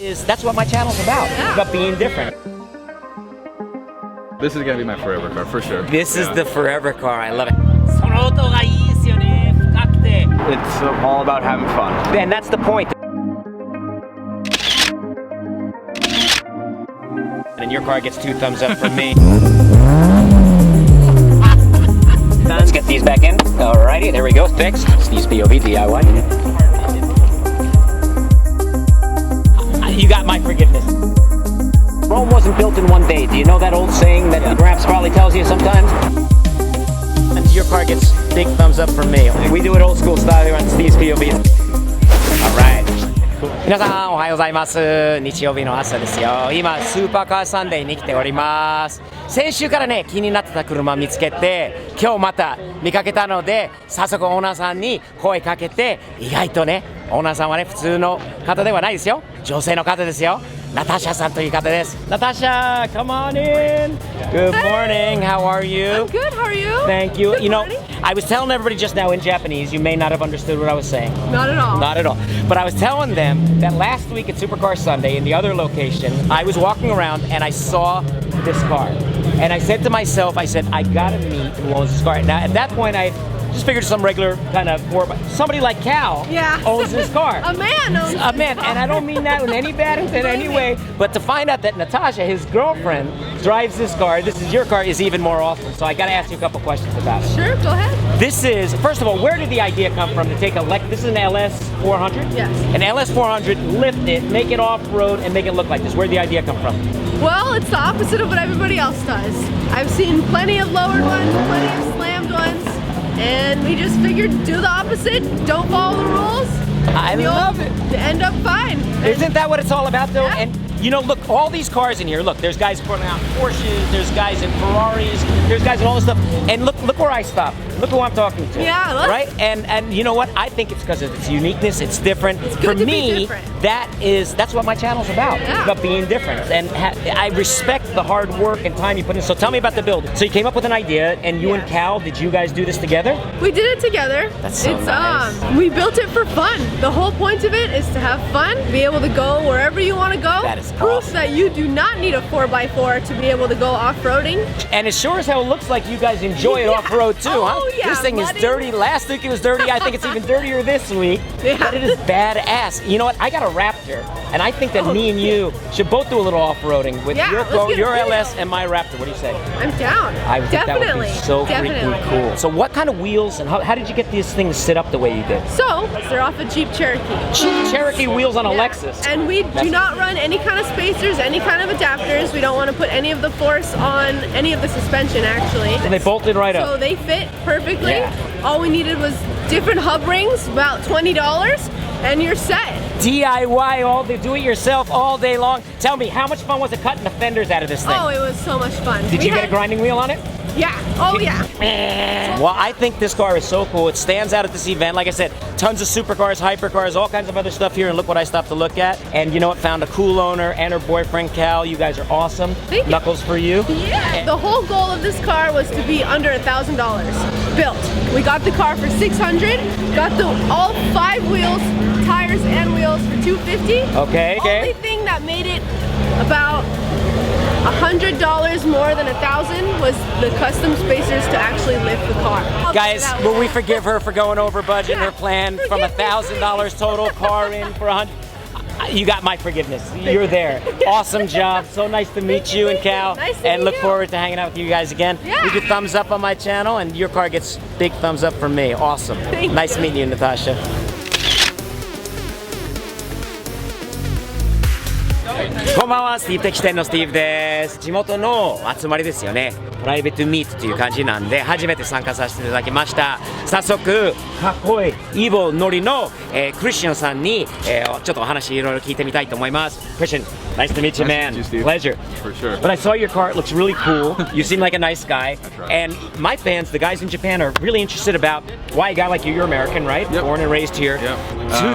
That's what my channel's about. Yeah. About being different. This is gonna be my forever car for sure. This is the forever car. I love it. その音がいいですよね。深くて。 It's all about having fun. And that's the point. And your car gets 2 thumbs up from me. Let's get these back in. Alrighty, there we go. Fixed. Steve's POV DIY. You got my forgiveness. Rome wasn't built in one day. Do you know that old saying that Gramps probably tells you sometimes? And your car gets big thumbs up from me. We do it old school style here on Steve's POV. Alright. 皆さんおはようございます。日曜日の朝ですよ。今スーパーカーサンデーに来ております。先週からね気になってた車見つけて今日また見かけたので早速オーナーさんに声かけて意外とねオーナーさんはね普通の方ではないですよ。女性の方ですよ。ナターシャさんという方です。ナターシャ come on in. Good morning. How are you? I'm good. How are you? Thank you. Good You know, morning. I was telling everybody just now in Japanese. You may not have understood what I was saying. Not at all. Not at all. But I was telling them that last week at Supercar Sunday in the other location, I was walking around and I saw this car. And I said to myself, I said, I gotta meet who owns this car. Now, at that point, I just figured some regular kind of somebody like Cal owns this car. A man owns A man, and I don't mean that in any bad in any way, but to find out that Natasha, his girlfriend, drives this car, this is your car, is even more awesome. So I gotta ask you a couple questions about it. Sure, go ahead. This is, first of all, where did the idea come from to take this is an LS400? Yes. An LS400, lift it, make it off-road, and make it look like this. Where did the idea come from? Well, it's the opposite of what everybody else does. I've seen plenty of lowered ones, plenty of slammed ones, and we just figured do the opposite, don't follow the rules. I love it. End up fine. Isn't that what it's all about, though? Yeah. And you know, look, all these cars in here. Look, there's guys putting out Porsches. There's guys in Ferraris. There's guys in all this stuff. And look where I stop. Look who I'm talking to. Yeah, look. Right. And you know what? I think it's because of its uniqueness. It's different. It's For good to be me, different. that's what my channel's about. Yeah. It's about being different. And I respect the hard work and time you put in. So tell me about the build. So you came up with an idea, and you and Cal, did you guys do this together? We did it together. That's so nice. We built it for fun. The whole point of it is to have fun, be able to go wherever you want to go. That is proof awesome. that you do not need a 4x4 to be able to go off-roading. And it sure as hell looks like you guys enjoy it Yeah. off-road too, Oh, huh? yeah, This thing buddy. is dirty. Last week it was dirty. I think it's even dirtier this week. Yeah. But it is badass. You know what? I got a Raptor, and I think that me and you should both do a little off-roading with Yeah, let's get your a video. LS and my Raptor. What do you say? I'm down. I think Definitely. that would be so Definitely. freaking cool. So what kind of wheels and how did you get these things set up the way you did? So, they're off a Jeep Cherokee. Cherokee wheels on a Yeah. Lexus. And we do not run any kind of spacers, any kind of adapters. We don't want to put any of the force on any of the suspension, actually. They bolted right So up. they fit perfectly. Yeah. All we needed was different hub rings, about $20, and you're set. DIY all day, do it yourself all day long. Tell me, how much fun was it cutting the fenders out of this thing? Oh, it was so much fun. Did We you get a had- grinding wheel on it? Yeah. Oh, yeah. Well, I think this car is so cool. It stands out at this event. Like I said, tons of supercars, hypercars, all kinds of other stuff here. And look what I stopped to look at. And you know what? Found a cool owner and her boyfriend, Cal. You guys are awesome. Thank you. Knuckles for you. Yeah. The whole goal of this car was to be under $1,000 built. We got the car for $600. Got all 5 wheels, tires and wheels for $250. Okay. Only thing that made it about $100 more than $1,000 was the custom spacers to actually lift the car. Guys, That will was- we forgive her for going over budget in her plan from Forgive me, $1,000 total, car in for $100? You got my forgiveness. You're there. Awesome job. So nice to meet you and Cal. Nice to and meet look you. forward to hanging out with you guys again. Yeah. You get thumbs up on my channel, and your car gets big thumbs up from me. Awesome. Thank Nice you. meeting you, Natasha. こんばんは、スティーブ的視点のスティーブです。地元の集まりですよね。プライベートミートという感じなんで、初めて参加させていただきました。早速、かっこいいイボノリの、クリスチャンさんに、ちょっとお話いろいろ聞いてみたいと思います。Christian, nice to meet you, man. Nice to meet you, Steve. Pleasure. For sure. But I saw your car. It looks really cool. You seem like a nice guy. That's right. And my fans, the guys in Japan, are really interested about why a guy like you, you're American, right? Yep. Born and raised here. Yep.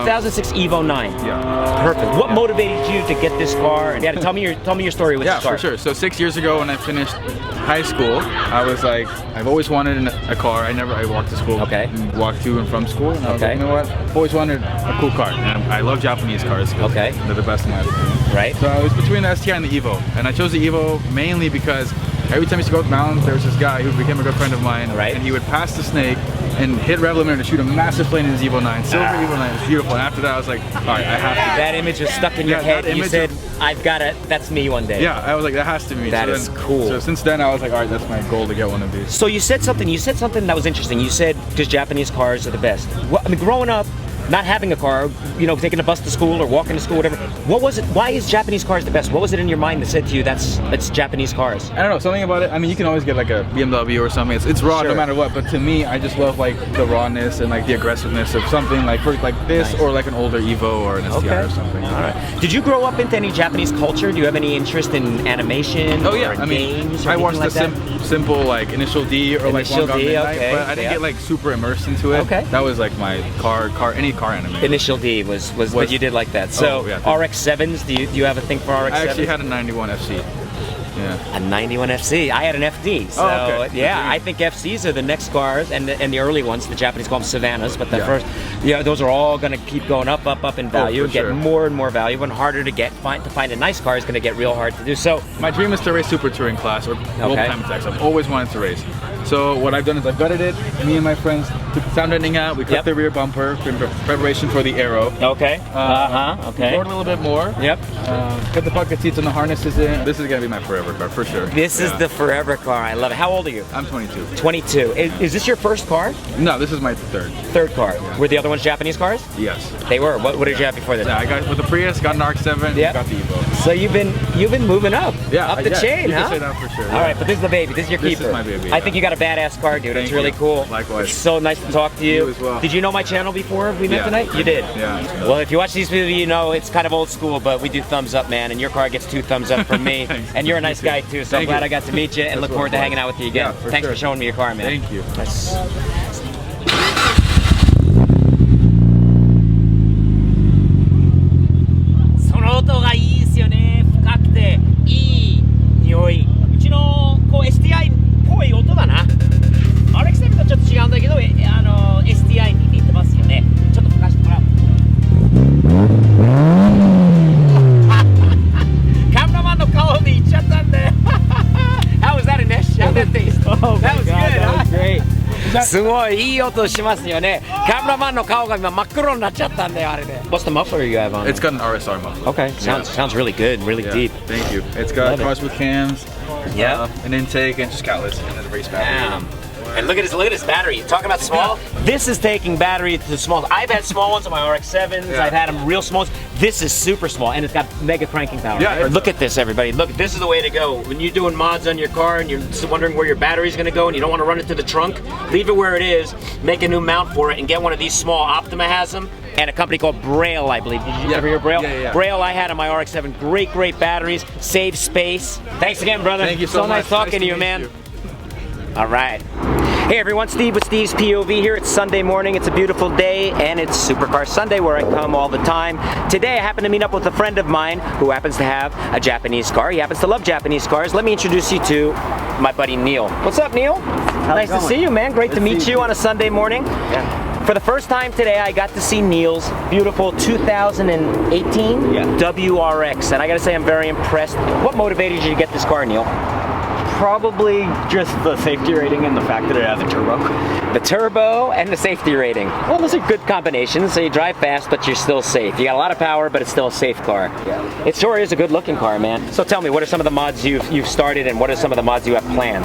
2006 Evo 9. Yeah. Perfect. What motivated you to get this this car? And yeah, tell me your story with Yeah, this car. for sure. So 6 years ago when I finished high school, I was like, I've always wanted a car. I walked to school. Okay. And walked to and from school. And I was Okay. like, you know what? I've always wanted a cool car. And I love Japanese cars. Okay. They're the best in my opinion. Right. So I was between the STI and the Evo. And I chose the Evo mainly because every time I used to go up mountains, there was this guy who became a good friend of mine. Right. And he would pass the snake and hit rev limiter to shoot a massive plane in his Evo 9. Silver Evo 9. It was beautiful. And after that, I was like, all right, I have to. That image was stuck in your Yeah, head. that You image said, "I've got it. That's me one day." Yeah, I was like, that has to be me. That So is then- cool. So since then, I was like, all right, that's my goal to get one of these. So you said something. You said something that was interesting. You said because Japanese cars are the best. Well, I mean, growing up, not having a car, you know, taking a bus to school or walking to school, whatever. What was it? Why is Japanese cars the best? What was it in your mind that said to you it's Japanese cars? I don't know, something about it. I mean, you can always get like a BMW or something. It's raw Sure. no matter what. But to me, I just love like the rawness and like the aggressiveness of something like this Nice. or like an older Evo or an STI or something. All right. Did you grow up into any Japanese culture? Do you have any interest in animation? Oh yeah, or I mean, games or I anything watched like the that? simple like Initial D or like Initial One Gun D, Midnight, okay, but I didn't yeah. get like super immersed into it. Okay. That was like my any car anime. Initial D was what you did like that. So Oh, yeah. RX-7s, do you have a thing for RX-7s? I actually had a 91 FC. Yeah. a 91 FC. I had an FD. So Oh, okay. yeah, Okay. I think FCs are the next cars, and the early ones. The Japanese call them Savannahs, but the Yeah. first, those are all going to keep going up in value, for and get sure. more and more value, and harder to get. To find a nice car is going to get real hard to do. So My dream is to race Super Touring class or World Okay. Time Attacks. I've always wanted to race. So what I've done is I've gutted it. Me and my friends took the sound ending out. We cut Yep. the rear bumper in preparation for the Aero. okay, okay. Poured a little bit more. Yep. Cut the bucket seats and the harnesses in. This is gonna be my forever car for sure. This is Yeah. the forever car. I love it. How old are you? I'm 22. 22. Is this your first car? No, this is my third. Third car. Were the other ones Japanese cars? Yes. They were. What did you have before this? Yeah, I got with the Prius, got an RX-7, Yep. got the Evo. So you've been moving up. Yeah, Up the yeah, chain, you can huh? say that for sure, All yeah. right, but this is the baby. This is your This is keeper. my baby, I yeah. think you got a badass car, dude. Thank It's really you. cool. Likewise. It's so nice to talk to you. You as well. Did you know my channel before we met Yeah. tonight? You did. Yeah. Well, if you watch these videos, you know it's kind of old school, but we do thumbs up, man. And your car gets 2 thumbs up from me. Thanks. And you're a nice You too. guy too. So I'm Thank glad you. I got to meet you and That's look what forward it to was. hanging out with you again. Yeah, for Thanks sure. for showing me your car, man. Thank you. That's- その音がいいですよね。深くていい匂い。うちのこう STI っぽい音だな。RX-7 とちょっと違うんだけど、STI に似てますよね。ちょっと吹かしてもらう。カメラマンの顔でいっちゃったんだよ。How was that, Anish? How did that taste? That was good, huh? great. すごいいい音しますよね。カメラマンの顔が今真っ黒になっちゃったんだよ、あれで。What's the muffler you have on? It's got an RSR muffler. Okay, sounds really good, really Yeah, deep. Thank you. It's got Love it. cross with cams, Yeah. an intake, and just catalyst and then a race battery. Damn. And look at this battery. Talking about small. This is taking battery to small. I've had small ones on my RX-7s. Yeah. I've had them real small. This is super small, and it's got mega cranking power. Yeah, it's- Look at this, everybody. Look, this is the way to go. When you're doing mods on your car and you're wondering where your battery's going to go and you don't want to run it to the trunk, leave it where it is, make a new mount for it, and get one of these small. Optima has them, and a company called Braille, I believe. Did you Yeah. ever hear Braille? Yeah. Braille I had on my RX-7. Great batteries. Save space. Thanks again, brother. Thank you so much. nice talking Nice to you, meet man. you. All right. Hey everyone, Steve with Steve's POV here. It's Sunday morning, it's a beautiful day, and it's Supercar Sunday where I come all the time. Today I happen to meet up with a friend of mine who happens to have a Japanese car. He happens to love Japanese cars. Let me introduce you to my buddy Neil. What's up, Neil? Nice to see you, man. Great to meet you on a Sunday morning. For the first time today, I got to see Neil's beautiful 2018 WRX, and I gotta say I'm very impressed. What motivated you to get this car, Neil? Probably just the safety rating and the fact that it has a turbo. The turbo and the safety rating. Well, those are good combinations. So you drive fast, but you're still safe. You got a lot of power, but it's still a safe car. Yeah. It sure is a good-looking car, man. So tell me, what are some of the mods you've started, and what are some of the mods you have planned?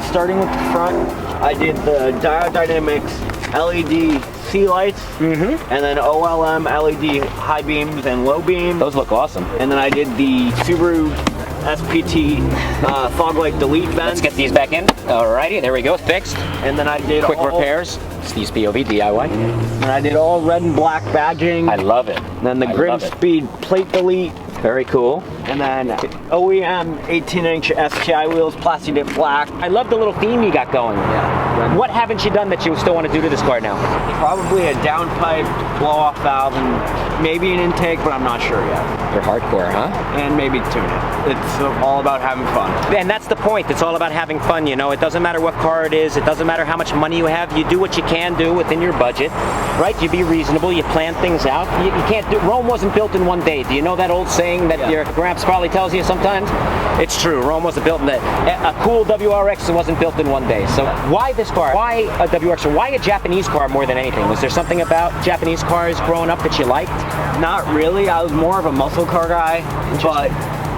Starting with the front, I did the Diode Dynamics LED C lights, and then OLM LED high beams and low beams, Those look awesome. and then I did the Subaru SPT fog light delete vents. Let's get these back in. Alrighty, there we go, fixed. And then I did Quick all, repairs. Steve's POV DIY. And I did all red and black badging. I love it. And then the I Grid love it. Speed plate delete. Very cool. And then OEM 18-inch STI wheels, plastic dip black. I love the little theme you got going. Yeah. What haven't you done that you still want to do to this car now? Probably a downpipe blow-off valve and maybe an intake, but I'm not sure yet. You're hardcore, huh? And maybe tune it. It's all about having fun. And that's the point. It's all about having fun, you know. It doesn't matter what car it is. It doesn't matter how much money you have. You do what you can do within your budget, right? You be reasonable. You plan things out. You can't do. Rome wasn't built in one day. Do you know that old saying that your gramps probably tells you sometimes? It's true. Rome wasn't built in that. A cool WRX wasn't built in one day. So why this car? Why a WRX? Or why a Japanese car more than anything? Was there something about Japanese cars growing up that you liked? Not really. I was more of a muscle car guy, but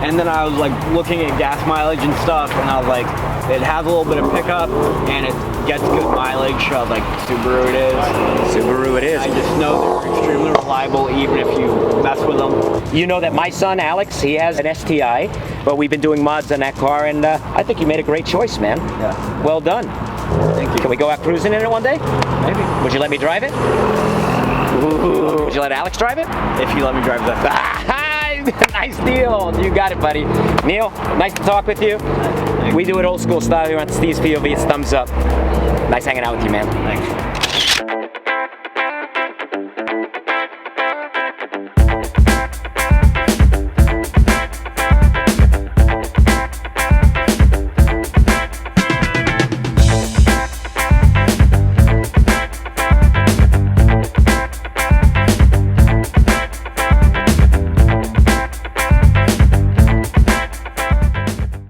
and then I was like looking at gas mileage and stuff, and I was like, it has a little bit of pickup and it gets good mileage. So I was like, Subaru it is. Subaru it is. I just know they're extremely reliable, even if you mess with them. You know that my son Alex, he has an STI, but we've been doing mods on that car, and I think you made a great choice, man. Yeah. Well done. Thank you. Can we go out cruising in it one day? Maybe. Would you let me drive it? Ooh. Would you let Alex drive it? If you let me drive that. Nice deal. You got it, buddy. Neil, nice to talk with you. We do it old school style here on Steve's POV. It's thumbs up. Nice hanging out with you, man. Thanks.